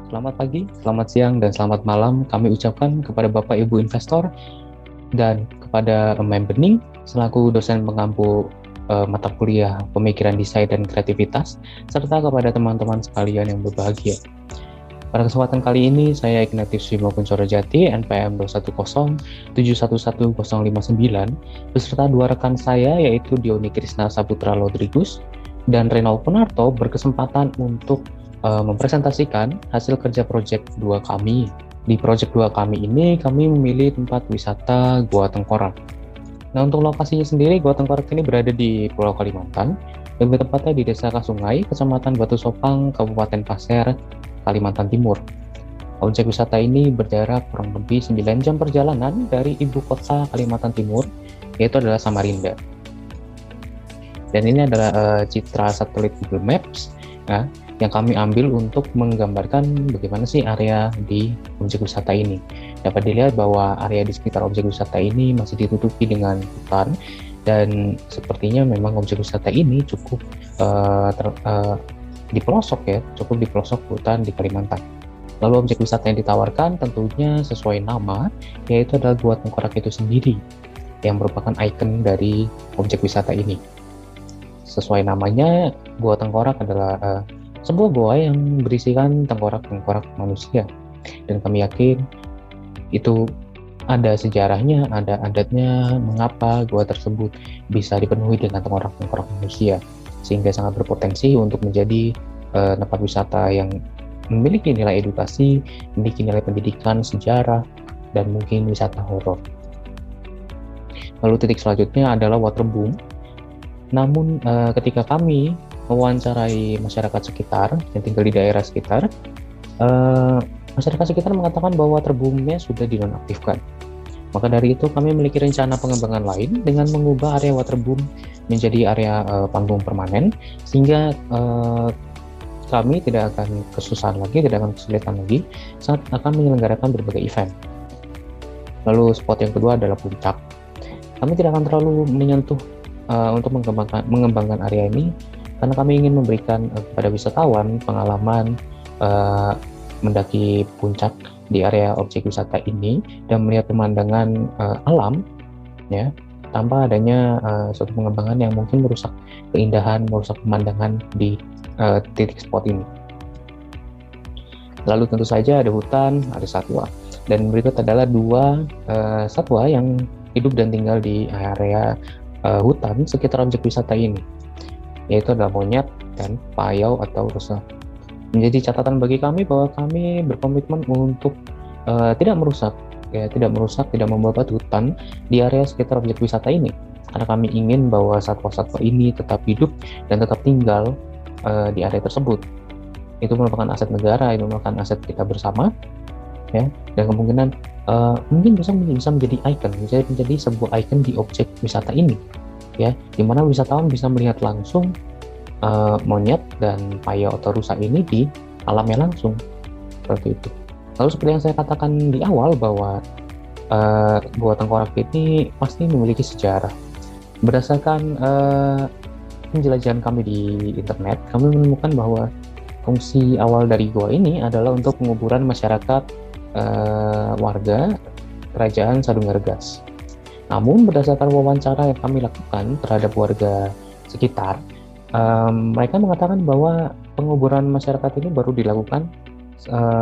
Selamat pagi, selamat siang, dan selamat malam kami ucapkan kepada Bapak Ibu investor dan kepada Mem Bening selaku dosen pengampu mata kuliah Pemikiran Desain dan Kreativitas, serta kepada teman-teman sekalian yang berbahagia. Pada kesempatan kali ini, saya Ignatius Wimo Kunchorojati, NPM 21071111059, beserta dua rekan saya yaitu Diony Krisna Saputra Lodrigus dan Renaud Punarto berkesempatan untuk mempresentasikan hasil kerja proyek 2 kami. Di proyek 2 kami ini, kami memilih tempat wisata Gua Tengkorak. Nah, untuk lokasinya sendiri, Gua Tengkorak ini berada di Pulau Kalimantan, lebih tepatnya di Desa Kasungai, Kecamatan Batu Sopang, Kabupaten Pasir, Kalimantan Timur. Objek wisata ini berjarak kurang lebih 9 jam perjalanan dari ibu kota Kalimantan Timur, yaitu adalah Samarinda. Dan ini adalah citra satelit Google Maps, ya, yang kami ambil untuk menggambarkan bagaimana sih area di objek wisata ini. Dapat dilihat bahwa area di sekitar objek wisata ini masih ditutupi dengan hutan, dan sepertinya memang objek wisata ini cukup di pelosok ya, cukup di pelosok hutan di Kalimantan. Lalu objek wisata yang ditawarkan tentunya sesuai nama, yaitu adalah Gua Tengkorak itu sendiri, yang merupakan ikon dari objek wisata ini. Sesuai namanya, Gua Tengkorak adalah sebuah gua yang berisikan tengkorak-tengkorak manusia, dan kami yakin itu ada sejarahnya, ada adatnya mengapa gua tersebut bisa dipenuhi dengan tengkorak-tengkorak manusia, sehingga sangat berpotensi untuk menjadi tempat wisata yang memiliki nilai edukasi, memiliki nilai pendidikan, sejarah, dan mungkin wisata horor. Lalu titik selanjutnya adalah waterboom. Namun ketika kami mewawancarai masyarakat sekitar yang tinggal di daerah sekitar, masyarakat sekitar mengatakan bahwa waterboomnya sudah dinonaktifkan. Maka dari itu kami memiliki rencana pengembangan lain dengan mengubah area waterboom menjadi area panggung permanen, sehingga kami tidak akan kesusahan lagi, tidak akan kesulitan lagi saat akan menyelenggarakan berbagai event. Lalu spot yang kedua adalah puncak. Kami tidak akan terlalu menyentuh untuk mengembangkan area ini, karena kami ingin memberikan kepada wisatawan pengalaman mendaki puncak di area objek wisata ini dan melihat pemandangan alam, ya, tanpa adanya suatu pengembangan yang mungkin merusak keindahan, merusak pemandangan di titik spot ini. Lalu tentu saja ada hutan, ada satwa, dan berikut adalah dua satwa yang hidup dan tinggal di area hutan sekitar objek wisata ini, yaitu adalah monyet dan payau atau rusa. Menjadi catatan bagi kami bahwa kami berkomitmen untuk tidak merusak, tidak membabat hutan di area sekitar objek wisata ini, karena kami ingin bahwa satwa-satwa ini tetap hidup dan tetap tinggal di area tersebut. Itu merupakan aset negara, itu merupakan aset kita bersama, ya, dan kemungkinan mungkin bisa menjadi ikon, menjadi sebuah ikon di objek wisata ini, ya, dimana wisatawan bisa melihat langsung monyet dan payau atau rusa ini di alamnya langsung, seperti itu. Lalu seperti yang saya katakan di awal bahwa Gua Tengkorak ini pasti memiliki sejarah. Berdasarkan penjelajahan kami di internet, kami menemukan bahwa fungsi awal dari gua ini adalah untuk penguburan masyarakat warga Kerajaan Sadungaregas. Namun berdasarkan wawancara yang kami lakukan terhadap warga sekitar, mereka mengatakan bahwa penguburan masyarakat ini baru dilakukan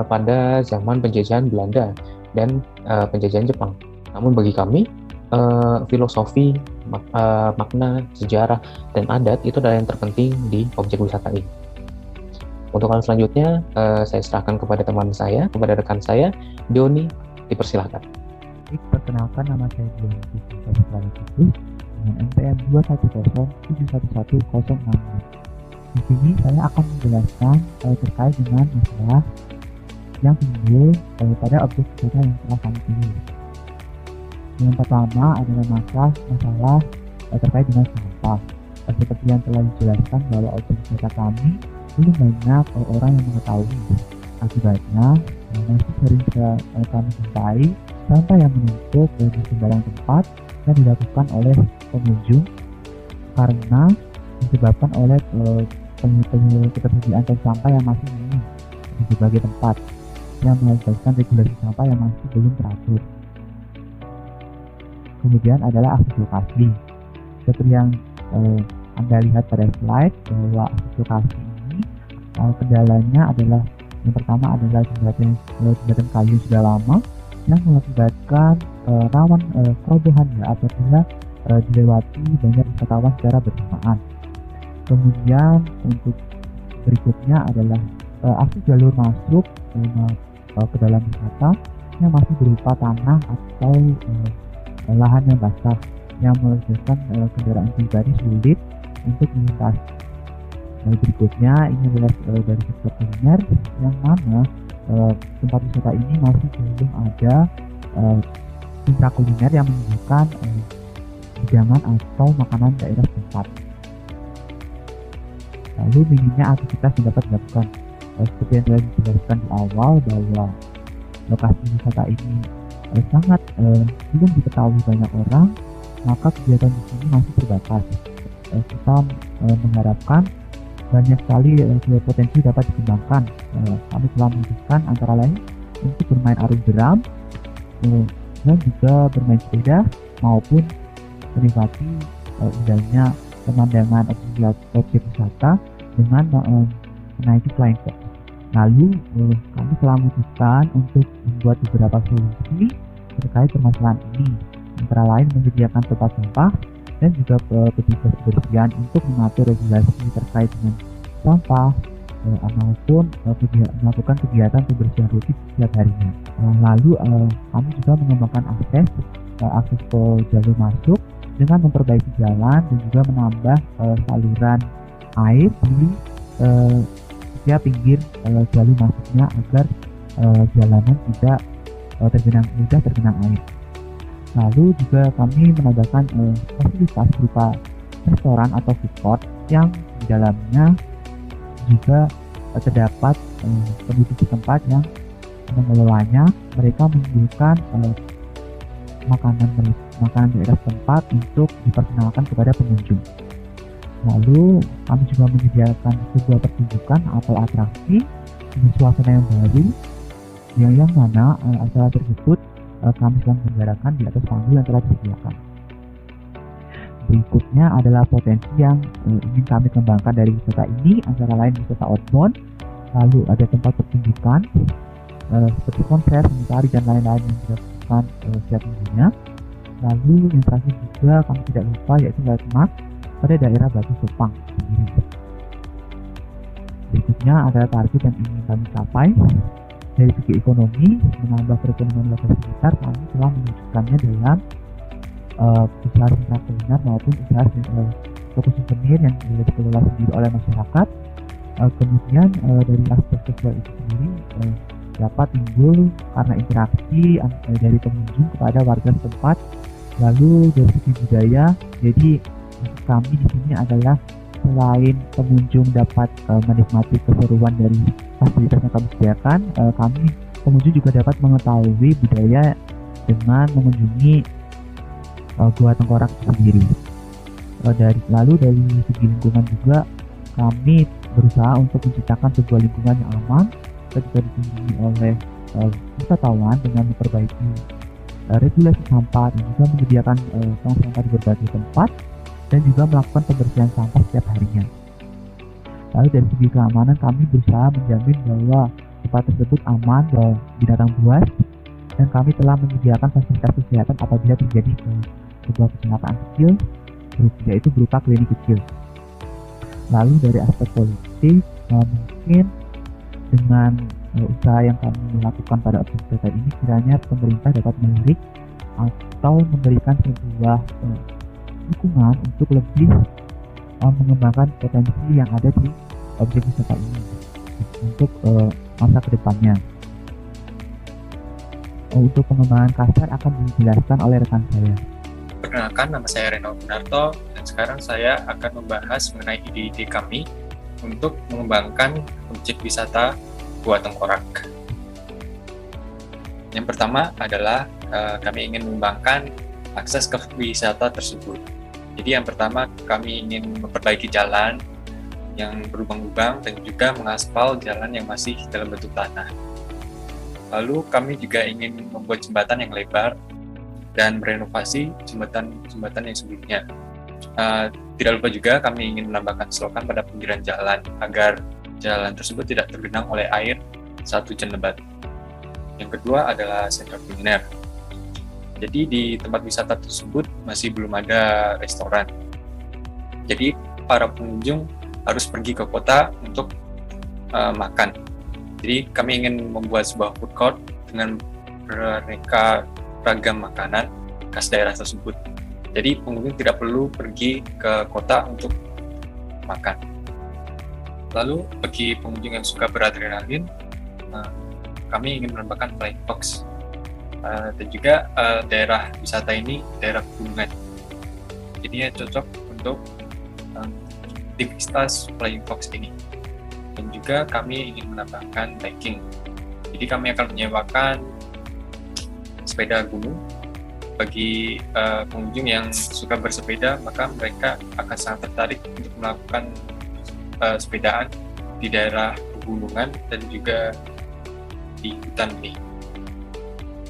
pada zaman penjajahan Belanda dan penjajahan Jepang. Namun bagi kami, filosofi, makna, sejarah, dan adat itu adalah yang terpenting di objek wisata ini. Untuk hal selanjutnya, saya serahkan kepada teman saya, kepada rekan saya, Diony, dipersilahkan. Perkenalkan, nama saya Diony Krisna dengan NPM 210711106. Di sini saya akan menjelaskan terkait dengan masalah yang timbul pada objek wisata yang telah kami pilih. Yang pertama adalah masalah terkait dengan sampah. Seperti yang telah dijelaskan bahwa objek wisata kami belum banyak orang yang mengetahui. Akibatnya masih sering kami jumpai sampah yang menumpuk di sembarang tempat yang dilakukan oleh pengunjung karena disebabkan oleh ketersediaan tong sampah yang masih minim. di berbagai tempat yang mengakibatkan regulasi sampah yang masih belum teratur. Kemudian adalah akses lokasi. Seperti yang Anda lihat pada slide, bahwa akses lokasi ini kendalanya adalah yang pertama adalah jembatan kayu sudah lama yang mengakibatkan rawan kerobohan apabila dilewati banyak wisatawan secara bersamaan. Kemudian untuk berikutnya adalah akses jalur masuk ke dalam wisata yang masih berupa tanah atau lahan yang basah yang menyebabkan kendaraan pribadi sulit untuk melintas. Berikutnya ini adalah dari sektor kuliner yang mana tempat wisata ini masih belum ada sentra kuliner yang menunjukkan hidangan atau makanan daerah setempat. Lalu minimnya aktivitas yang dapat dilakukan. Seperti yang telah dijelaskan di awal bahwa lokasi wisata ini sangat belum diketahui banyak orang, maka kegiatan di sini masih terbatas. Kita mengharapkan banyak sekali potensi dapat dikembangkan. Kami telah memutuskan antara lain untuk bermain arung jeram dan juga bermain sepeda maupun menikmati indahnya pemandangan objek wisata dengan menaiki flying fox. Lalu kami telah memutuskan untuk membuat beberapa solusi terkait permasalahan ini, antara lain menyediakan tempat sampah dan juga petugas kebersihan untuk mengatur regulasi terkait dengan sampah maupun melakukan kegiatan pembersihan rutin setiap harinya. Lalu kami juga mengembangkan akses ke jalur masuk dengan memperbaiki jalan dan juga menambah saluran air di setiap pinggir jalur masuknya agar jalanan tidak mudah tergenang air. Lalu juga kami menambahkan fasilitas berupa restoran atau food court yang di dalamnya juga terdapat penduduk setempat yang mengelolanya. Mereka menyediakan makanan daerah setempat untuk diperkenalkan kepada pengunjung. Lalu kami juga menyediakan sebuah pertunjukan atau atraksi dengan suasana yang baru, yang mana acara tersebut kami sedang menyelenggarakan di atas panggung yang telah disediakan. Berikutnya adalah potensi yang ingin kami kembangkan dari wisata ini, antara lain wisata outbound. Lalu ada tempat pertunjukan seperti konser, seni tari dan lain-lain yang dilakukan setiap minggunya. Lalu yang terakhir juga kami tidak lupa yaitu landmark pada daerah Batu Sepang sendiri. Berikutnya adalah target yang ingin kami capai. Dari segi ekonomi, menambah perekonomian lokasi sekitar, kami telah mewujudkannya dalam usaha sentra kuliner maupun usaha toko souvenir yang dikelola sendiri oleh masyarakat. Kemudian dari aspek sosial itu sendiri dapat timbul karena interaksi dari pengunjung kepada warga setempat. Lalu dari segi budaya, jadi kami di sini adalah selain pengunjung dapat menikmati keseruan dari fasilitas yang kami sediakan, pengunjung juga dapat mengetahui budaya dengan mengunjungi Gua Tengkorak sendiri. Lalu dari segi lingkungan juga kami berusaha untuk menciptakan sebuah lingkungan yang aman ketika dikunjungi oleh wisatawan dengan memperbaiki regulasi sampah dan juga menyediakan tong sampah di berbagai tempat dan juga melakukan pembersihan sampah setiap harinya. Lalu dari segi keamanan kami berusaha menjamin bahwa tempat tersebut aman dari binatang buas dan kami telah menyediakan fasilitas kesehatan apabila terjadi sebuah kecelakaan kecil, yaitu berupa klinik kecil. Lalu dari aspek politik, mungkin dengan usaha yang kami lakukan pada objek wisata ini, kiranya pemerintah dapat melirik atau memberikan sebuah dukungan untuk lebih mengembangkan potensi yang ada di objek wisata ini untuk masa kedepannya. Untuk pengembangan kasar akan dijelaskan oleh rekan saya. Perkenalkan, nama saya Reno Gunarto dan sekarang saya akan membahas mengenai ide-ide kami untuk mengembangkan objek wisata Gua Tengkorak. Yang pertama adalah kami ingin mengembangkan akses ke wisata tersebut. Jadi yang pertama kami ingin memperbaiki jalan yang berlubang-lubang dan juga mengaspal jalan yang masih dalam bentuk tanah. Lalu kami juga ingin membuat jembatan yang lebar dan merenovasi jembatan yang sebelumnya. Tidak lupa juga kami ingin menambahkan selokan pada pinggiran jalan agar jalan tersebut tidak tergenang oleh air saat hujan lebat. Yang kedua adalah sentra kuliner. Jadi di tempat wisata tersebut masih belum ada restoran. Jadi para pengunjung harus pergi ke kota untuk makan. Jadi kami ingin membuat sebuah food court dengan beraneka ragam makanan khas daerah tersebut. Jadi pengunjung tidak perlu pergi ke kota untuk makan. Lalu bagi pengunjung yang suka beradrenalin, kami ingin menambahkan flying fox. Dan juga daerah wisata ini daerah pegunungan. Jadi cocok untuk aktivitas flying fox ini. Dan juga kami ingin menambahkan biking. Jadi kami akan menyewakan sepeda gunung. Bagi pengunjung yang suka bersepeda, maka mereka akan sangat tertarik untuk melakukan sepedaan di daerah pegunungan dan juga di hutan ini.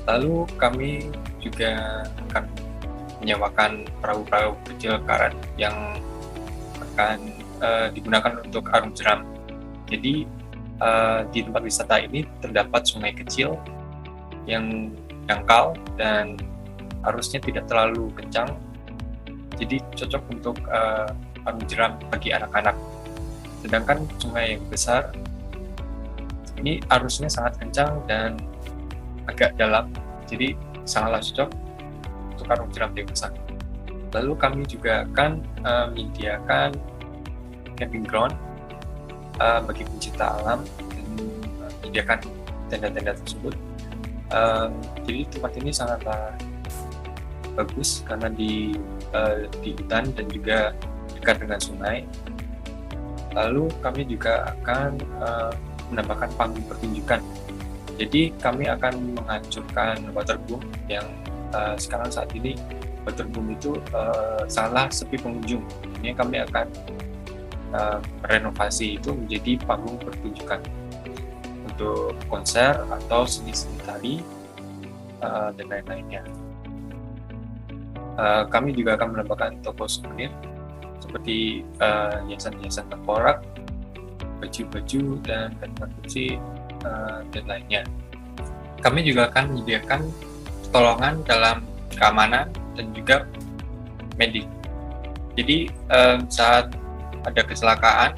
Lalu kami juga akan menyewakan perahu-perahu kecil karet yang akan digunakan untuk arung jeram. Jadi di tempat wisata ini terdapat sungai kecil yang dangkal dan arusnya tidak terlalu kencang, jadi cocok untuk arung jeram bagi anak-anak. Sedangkan sungai yang besar ini arusnya sangat kencang dan agak dalam, jadi sangatlah cocok untuk arung jeram dewasa. Lalu kami juga akan menyediakan camping ground bagi pencinta alam dan menyediakan tenda-tenda tersebut. Jadi tempat ini sangatlah bagus karena di hutan dan juga dekat dengan sungai. Lalu kami juga akan menambahkan panggung pertunjukan. Jadi kami akan menghancurkan waterboom yang sekarang saat ini waterboom itu sangatlah sepi pengunjung. Ini kami akan merenovasi itu menjadi panggung pertunjukan untuk konser atau seni-seni tari dan lain-lainnya. Kami juga akan menambahkan toko souvenir seperti hiasan-hiasan tengkorak, baju-baju, dan kantong kunci, dan lainnya. Kami juga akan menyediakan pertolongan dalam keamanan dan juga medik. Jadi saat ada kecelakaan,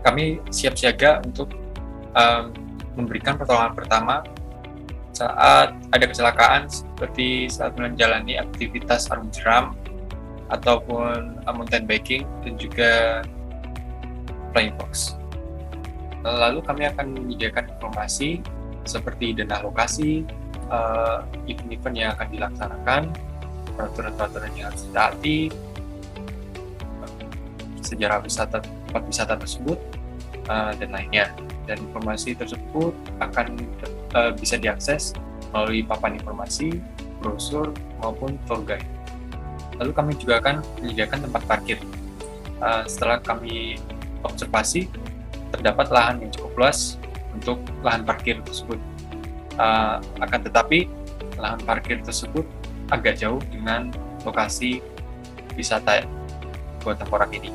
kami siap siaga untuk memberikan pertolongan pertama saat ada kecelakaan, seperti saat menjalani aktivitas arung jeram ataupun mountain biking dan juga flying fox. Lalu kami akan menyediakan informasi seperti denah lokasi, event-event yang akan dilaksanakan, peraturan-peraturan yang harus ditaati, sejarah tempat wisata tersebut, dan lainnya. Dan informasi tersebut akan bisa diakses melalui papan informasi, brosur, maupun tour guide. Lalu kami juga akan menyediakan tempat parkir. Setelah kami observasi, terdapat lahan yang cukup luas untuk lahan parkir tersebut. Akan tetapi, lahan parkir tersebut agak jauh dengan lokasi wisata Gua Tengkorak ini.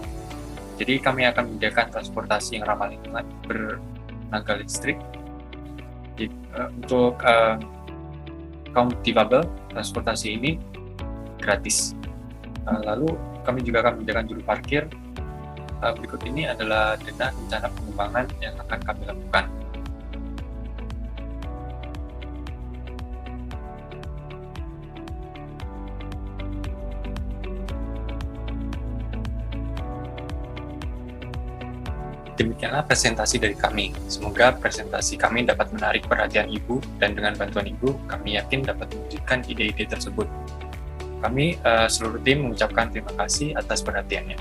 Jadi kami akan menyediakan transportasi yang ramah lingkungan bertenaga listrik. Untuk kaum difabel, transportasi ini gratis. Lalu kami juga akan menyediakan juru parkir. Berikut ini adalah dana rencana pengembangan yang akan kami lakukan. Demikianlah presentasi dari kami. Semoga presentasi kami dapat menarik perhatian Ibu, dan dengan bantuan Ibu, kami yakin dapat mewujudkan ide-ide tersebut. Kami seluruh tim mengucapkan terima kasih atas perhatiannya.